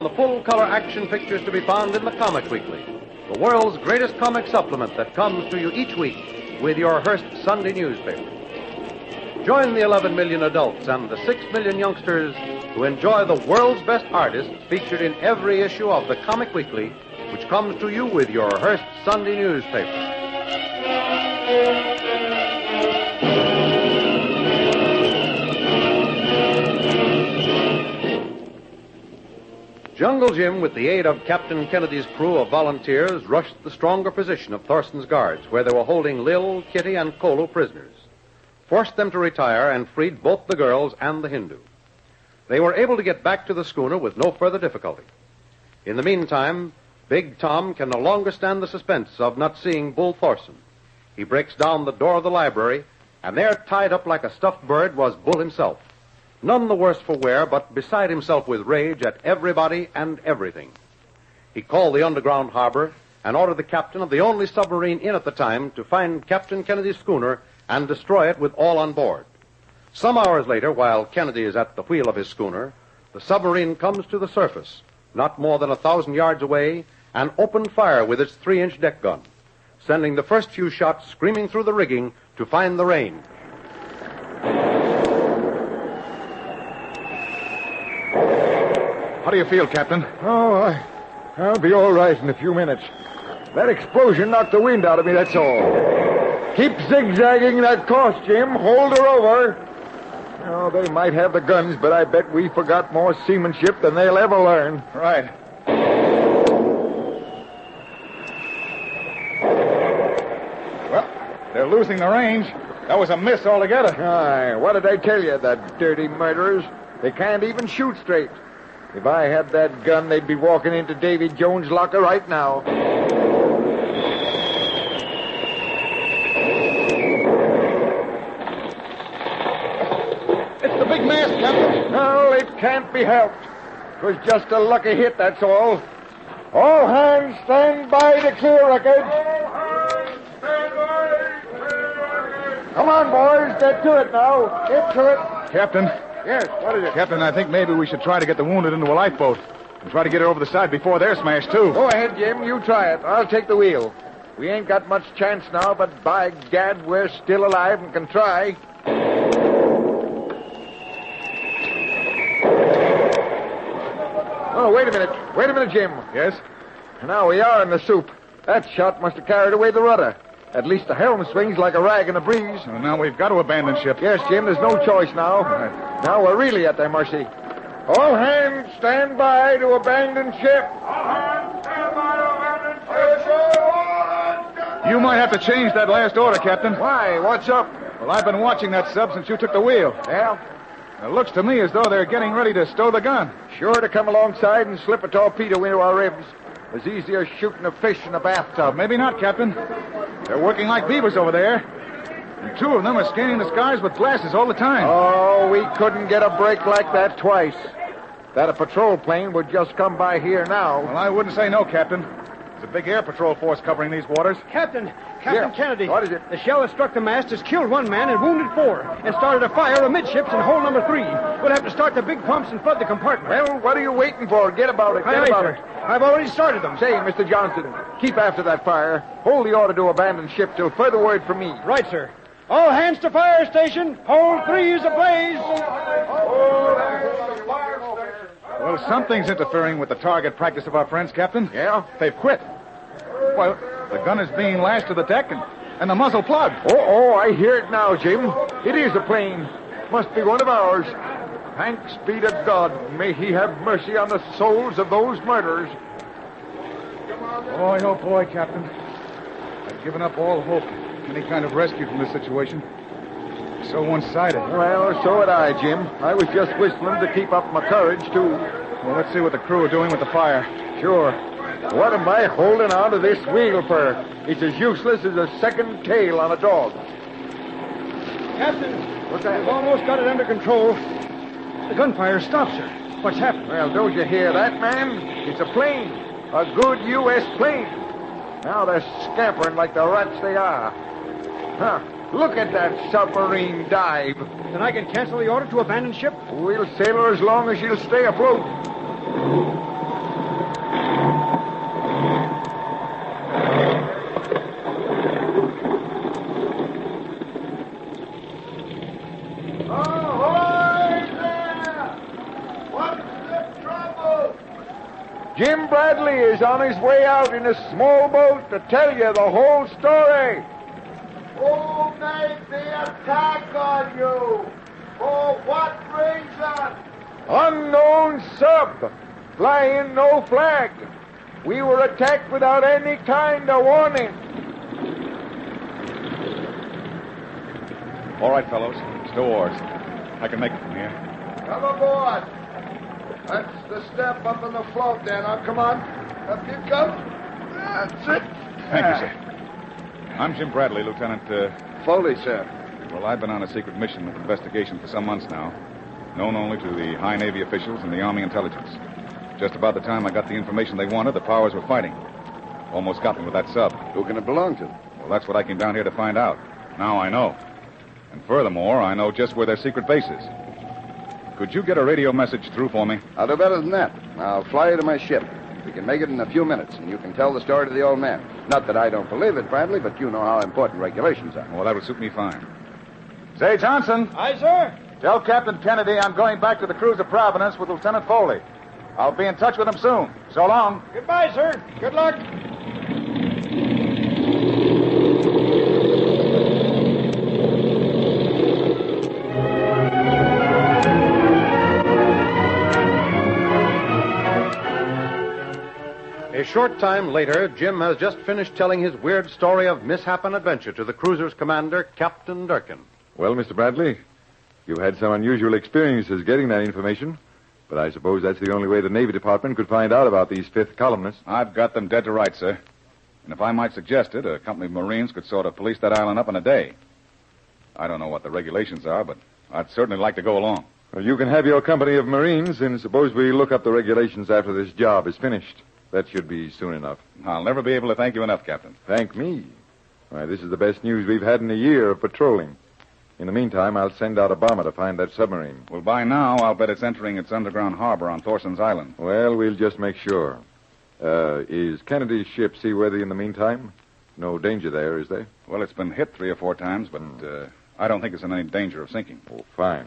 The full-color action pictures to be found in the Comic Weekly, the world's greatest comic supplement that comes to you each week with your Hearst Sunday newspaper. Join the 11 million adults and the 6 million youngsters who enjoy the world's best artists featured in every issue of the Comic Weekly, which comes to you with your Hearst Sunday newspaper. Jungle Jim, with the aid of Captain Kennedy's crew of volunteers, rushed the stronger position of Thorson's guards, where they were holding Lil, Kitty, and Kolo prisoners, forced them to retire, and freed both the girls and the Hindu. They were able to get back to the schooner with no further difficulty. In the meantime, Big Tom can no longer stand the suspense of not seeing Bull Thorson. He breaks down the door of the library, and there, tied up like a stuffed bird, was Bull himself. None the worse for wear, but beside himself with rage at everybody and everything. He called the underground harbor and ordered the captain of the only submarine in at the time to find Captain Kennedy's schooner and destroy it with all on board. Some hours later, while Kennedy is at the wheel of his schooner, the submarine comes to the surface, not more than 1,000 yards away, and opened fire with its 3-inch deck gun, sending the first few shots screaming through the rigging to find the rain. How do you feel, Captain? Oh, I'll be all right in a few minutes. That explosion knocked the wind out of me, that's all. Keep zigzagging that course, Jim. Hold her over. Oh, they might have the guns, but I bet we forgot more seamanship than they'll ever learn. Right. Well, they're losing the range. That was a miss altogether. Aye, what did I tell you, the dirty murderers? They can't even shoot straight. If I had that gun, they'd be walking into Davy Jones' locker right now. It's the big mast, Captain. No, it can't be helped. It was just a lucky hit, that's all. All hands stand by to clear wreckage. All hands stand by to clear wreckage. Come on, boys, get to it now. Get to it. Captain. Yes, what is it? Captain, I think maybe we should try to get the wounded into a lifeboat and try to get it over the side before they're smashed, too. Go ahead, Jim. You try it. I'll take the wheel. We ain't got much chance now, but by gad, we're still alive and can try. Oh, wait a minute. Wait a minute, Jim. Yes? Now we are in the soup. That shot must have carried away the rudder. At least the helm swings like a rag in a breeze. Well, now we've got to abandon ship. Yes, Jim, there's no choice now. Now we're really at their mercy. All hands stand by to abandon ship. All hands stand by to abandon ship. You might have to change that last order, Captain. Why? What's up? Well, I've been watching that sub since you took the wheel. Yeah? It looks to me as though they're getting ready to stow the gun. Sure to come alongside and slip a torpedo into our ribs. As easy as shooting a fish in a bathtub. Maybe not, Captain. They're working like beavers over there. And 2 of them are scanning the skies with glasses all the time. Oh, we couldn't get a break like that twice. That a patrol plane would just come by here now. Well, I wouldn't say no, Captain. There's a big air patrol force covering these waters. Captain Yeah. Kennedy. What is it? The shell that struck the mast has killed 1 man and wounded 4, and started a fire amidships in hole number 3. We'll have to start the big pumps and flood the compartment. Well, what are you waiting for? Get about it. Get Aye, about sir. it. I've already started them. Say, Mr. Johnson, keep after that fire. Hold the order to abandon ship till further word from me. Right, sir. All hands to fire station. Hold 3 is ablaze. Well, something's interfering with the target practice of our friends, Captain. Yeah? They've quit. Well, the gun is being lashed to the deck and the muzzle plugged. Oh, I hear it now, Jim. It is a plane. Must be one of ours. Thanks be to God. May he have mercy on the souls of those murderers. Boy, oh boy, Captain. I've given up all hope of any kind of rescue from this situation. It's so one-sided. Well, so had I, Jim. I was just whistling to keep up my courage, too. Well, let's see what the crew are doing with the fire. Sure. What am I holding on to this wheel for? It's as useless as a second tail on a dog. Captain, What's that? we've almost got it under control. The gunfire stopped, sir. What's happened? Well, don't you hear that, man? It's a plane. A good U.S. plane. Now they're scampering like the rats they are. Huh. Look at that submarine dive. Then I can cancel the order to abandon ship? We'll sail her as long as she'll stay afloat. Jim Bradley is on his way out in a small boat to tell you the whole story. Who made the attack on you? For what reason? Unknown sub, flying no flag. We were attacked without any kind of warning. All right, fellows. Stow oars. I can make it from here. Come aboard. That's the step up on the float there. Now, come on. Up you come. That's it. Thank you, sir. I'm Jim Bradley, Lieutenant, Foley, sir. Well, I've been on a secret mission of investigation for some months now, known only to the high Navy officials and the Army intelligence. Just about the time I got the information they wanted, the powers were fighting. Almost got me with that sub. Who can it belong to? Well, that's what I came down here to find out. Now I know. And furthermore, I know just where their secret base is. Could you get a radio message through for me? I'll do better than that. I'll fly you to my ship. We can make it in a few minutes, and you can tell the story to the old man. Not that I don't believe it, Bradley, but you know how important regulations are. Well, that would suit me fine. Say, Johnson. Aye, sir. Tell Captain Kennedy I'm going back to the cruiser Providence with Lieutenant Foley. I'll be in touch with him soon. So long. Goodbye, sir. Good luck. A short time later, Jim has just finished telling his weird story of mishap and adventure to the cruiser's commander, Captain Durkin. Well, Mr. Bradley, you had some unusual experiences getting that information, but I suppose that's the only way the Navy Department could find out about these fifth columnists. I've got them dead to rights, sir. And if I might suggest it, a company of Marines could sort of police that island up in a day. I don't know what the regulations are, but I'd certainly like to go along. Well, you can have your company of Marines, and suppose we look up the regulations after this job is finished. That should be soon enough. I'll never be able to thank you enough, Captain. Thank me. Why, this is the best news we've had in a year of patrolling. In the meantime, I'll send out a bomber to find that submarine. Well, by now, I'll bet it's entering its underground harbor on Thorson's Island. Well, we'll just make sure. Is Kennedy's ship seaworthy in the meantime? No danger there, is there? Well, it's been hit 3 or 4 times, but I don't think it's in any danger of sinking. Oh, fine.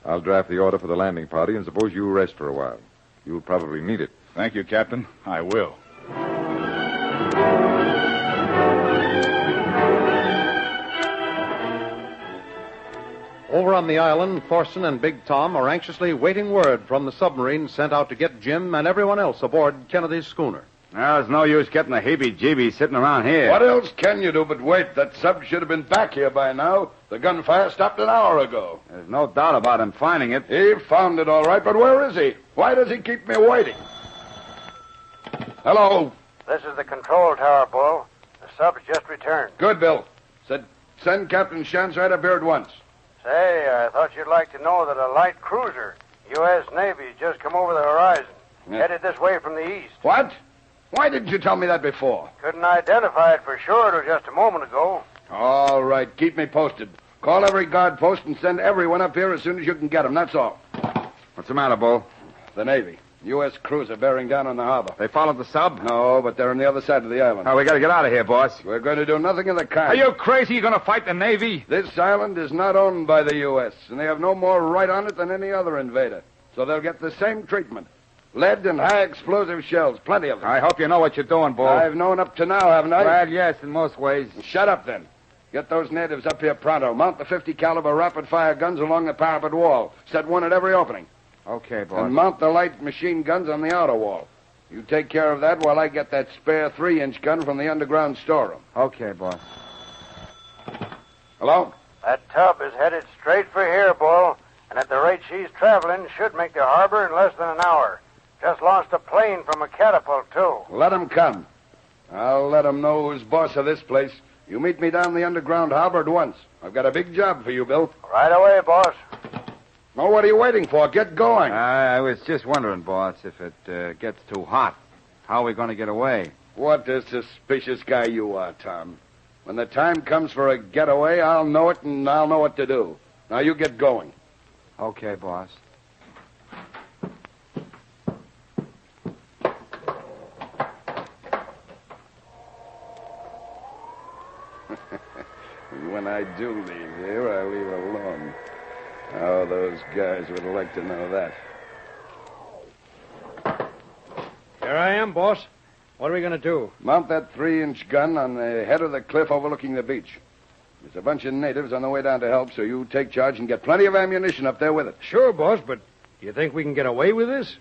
I'll draft the order for the landing party, and suppose you rest for a while. You'll probably need it. Thank you, Captain. I will. Over on the island, Thorson and Big Tom are anxiously waiting word from the submarine sent out to get Jim and everyone else aboard Kennedy's schooner. Well, it's no use getting the heebie-jeebies sitting around here. What else can you do but wait? That sub should have been back here by now. The gunfire stopped an hour ago. There's no doubt about him finding it. He found it all right, but where is he? Why does he keep me waiting? Hello. This is the control tower, Bull. The sub's just returned. Good, Bill. Said send Captain Shantz right up here at once. Say, I thought you'd like to know that a light cruiser, U.S. Navy, just come over the horizon. Yeah. Headed this way from the east. What? Why didn't you tell me that before? Couldn't identify it for sure till just a moment ago. All right, keep me posted. Call every guard post and send everyone up here as soon as you can get them, that's all. What's the matter, Bull? The Navy. U.S. cruiser bearing down on the harbor. They followed the sub? No, but they're on the other side of the island. Oh, we gotta get out of here, boss. We're going to do nothing of the kind. Are you crazy? You gonna fight the Navy? This island is not owned by the U.S., and they have no more right on it than any other invader. So they'll get the same treatment. Lead and high explosive shells, plenty of them. I hope you know what you're doing, Bull. I've known up to now, haven't I? Well, yes, in most ways. Shut up, then. Get those natives up here pronto. Mount the 50 caliber rapid-fire guns along the parapet wall. Set one at every opening. Okay, boss. And mount the light machine guns on the outer wall. You take care of that while I get that spare 3-inch gun from the underground storeroom. Okay, boss. Hello? That tub is headed straight for here, Bull. And at the rate she's traveling, should make the harbor in less than an hour. Just launched a plane from a catapult, too. Let 'em come. I'll let 'em know who's boss of this place. You meet me down the underground harbor at once. I've got a big job for you, Bill. Right away, boss. Oh, what are you waiting for? Get going. I was just wondering, boss, if it gets too hot, how are we going to get away? What a suspicious guy you are, Tom. When the time comes for a getaway, I'll know it and I'll know what to do. Now, you get going. Okay, boss. When I do leave here, I leave alone. How those guys would like to know that. Here I am, boss. What are we going to do? Mount that 3-inch gun on the head of the cliff overlooking the beach. There's a bunch of natives on the way down to help, so you take charge and get plenty of ammunition up there with it. Sure, boss, but do you think we can get away with this?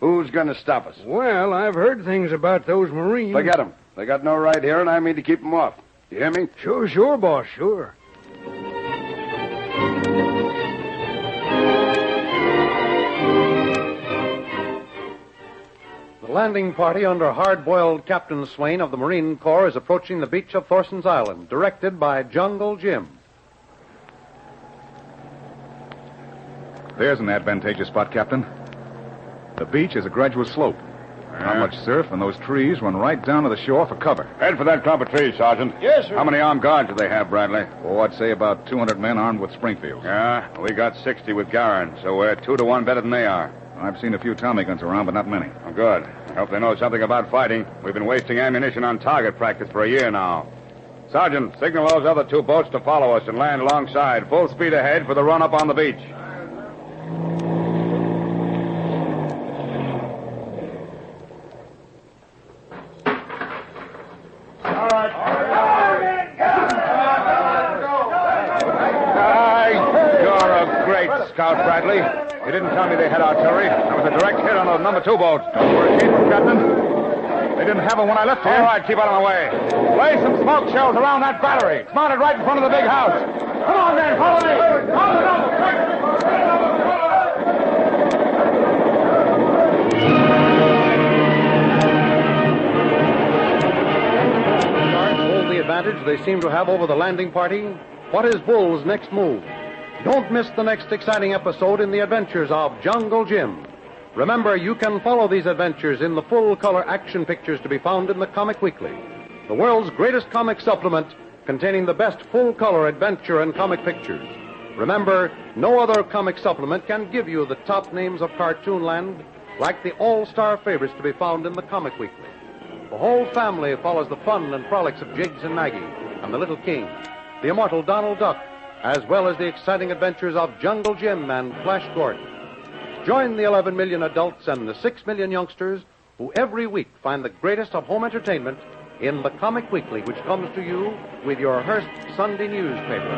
Who's going to stop us? Well, I've heard things about those Marines. Forget them. They got no right here, and I mean to keep them off. You hear me? Sure, boss, sure. The landing party under hard-boiled Captain Swain of the Marine Corps is approaching the beach of Thorson's Island, directed by Jungle Jim. There's an advantageous spot, Captain. The beach is a gradual slope. Not much surf, and those trees run right down to the shore for cover. Head for that clump of trees, Sergeant. Yes, sir. How many armed guards do they have, Bradley? Oh, I'd say about 200 men armed with Springfields. Yeah, we got 60 with Garin, so we're 2 to 1 better than they are. I've seen a few Tommy guns around, but not many. Oh, good. I hope they know something about fighting. We've been wasting ammunition on target practice for a year now. Sergeant, signal those other 2 boats to follow us and land alongside. Full speed ahead for the run-up on the beach. Scout, Bradley. You didn't tell me they had artillery. That was a direct hit on those number 2 boats. Don't worry, Chief, Captain. They didn't have them when I left here. All right, keep out of my way. Lay some smoke shells around that battery. It's mounted right in front of the big house. Come on, men, follow me. Follow them. Guards hold the advantage they seem to have over the landing party. What is Bull's next move? Don't miss the next exciting episode in the adventures of Jungle Jim. Remember, you can follow these adventures in the full-color action pictures to be found in the Comic Weekly, the world's greatest comic supplement containing the best full-color adventure and comic pictures. Remember, no other comic supplement can give you the top names of Cartoonland like the all-star favorites to be found in the Comic Weekly. The whole family follows the fun and frolics of Jiggs and Maggie and the Little King, the immortal Donald Duck, as well as the exciting adventures of Jungle Jim and Flash Gordon. Join the 11 million adults and the 6 million youngsters who every week find the greatest of home entertainment in the Comic Weekly, which comes to you with your Hearst Sunday newspaper.